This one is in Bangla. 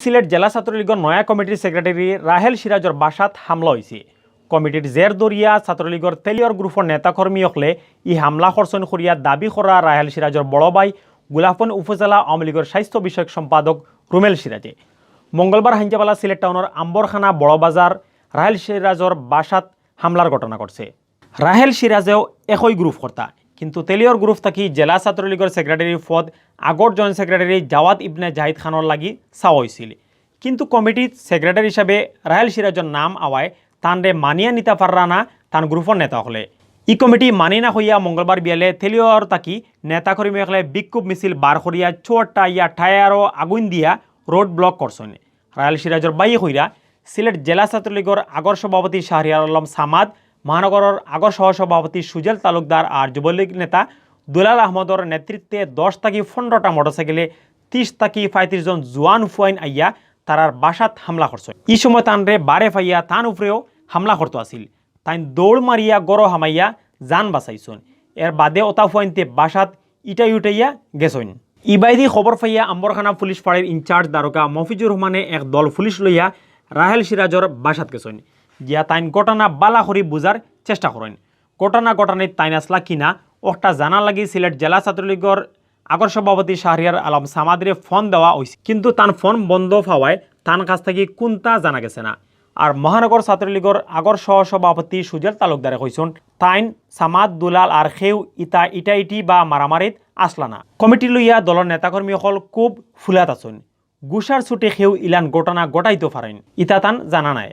সিলেট জেলা ছাত্রলীগের নয়া কমিটির সেক্রেটারি রাহেল সিরাজর বাসাত হামলা হয়েছে। কমিটির জের দরিয়া ছাত্রলীগের তেলিয়র গ্রুপের নেতাকর্মী হকলে ই হামলা খরচন করিয়া দাবি করা রাহেল সিরাজর বড় ভাই গোলাপন উপজেলা আওয়ামী লীগের স্বাস্থ্য বিষয়ক সম্পাদক রুমেল সিরাজে মঙ্গলবার হাঞ্জাবালা সিলেট টাউনের আম্বরখানা বড়বাজার রাহেল সিরাজর বাসাত হামলার ঘটনা ঘটছে। রাহেল সিরাজেও একই গ্রুপ কর্তা, কিন্তু তেলিয়র গ্রুপ থাকি জেলা ছাত্রলীগের সেক্রেটারি পদ আগর জয়েন্ট সেক্রেটারি জাওয়াদ ইবনে জাহিদ খানর লাগি চাওয়া হয়েছিল, কিন্তু কমিটির সেক্রেটারি হিসাবে রাহেল সিরাজর নাম আওয়ায় তানরে মানিয়া নিতে পাররা না তান গ্রুপের নেতা হলে। ই কমিটি মানি না হইয়া মঙ্গলবার বিয়ালে তেলিয়র তাকি নেতাকর্মী হলে বিক্ষোভ মিছিল বার করিয়া চোরটা ইয়া টায়ারও আগুন দিয়া রোড ব্লক করছেন। রাহেল সিরাজর বাই হইরা সিলেট জেলা ছাত্রলীগের আগর সভাপতি শাহরিয়ার আলম সামাদ, মহানগরের আগর সহসভাপতি সুজেল তালুকদার আর যুবলীগ নেতা দুলাল আহমদর নেতৃত্বে 10 থেকে 15টা মোটরসাইকেলে 30 থেকে 35 জন জোয়ান ফুয়াইন আইয়া তারার বাসাত হামলা করছে। এই সময় তানরে বারে ফাইয়া তান উপরেও হামলা করতে আসিল। তাই দৌড় মারিয়া গড় হামাইয়া জান বাঁচাইছন। এর বাদে ওতা ফুয়াইনতে বাসাত ইটাই উঠাইয়া গেছন। ইবাইদি খবর পাইয়া আম্বরখানা পুলিশ ফাঁড়ির ইনচার্জ দারোগা মফিজুর রহমানে এক দল পুলিশ লইয়া রাহেল সিরাজর বাসাত গেছন, গিয়া তাইন ঘটনা বালা করি বুঝার চেষ্টা করেন। ঘটনায় তাইন আসলা কিনা ওটা জানা লাগি সিলেট জেলা ছাত্রলীগের আগর সভাপতি শাহরিয়ার আলম সামাদরে ফোন দেওয়া হয়েছে, কিন্তু তার ফোন বন্ধ পাওয়ায় তার কাছ থেকে কোনটা জানা গেছে না। আর মহানগর ছাত্রলীগের আগর সহসভাপতি সুজেল তালুকদারে কইসন তাইন সামাদ দুলাল আর খেউ ইটাইটি বা মারামারিত আসলা না। কমিটি লইয়া দলের নেতাকর্মী সকল খুব ফুলাত আছেন। গুসার ছুটে খেউ ইলান ঘটনা ঘটাইতে পারেন ইতা তান জানা নাই।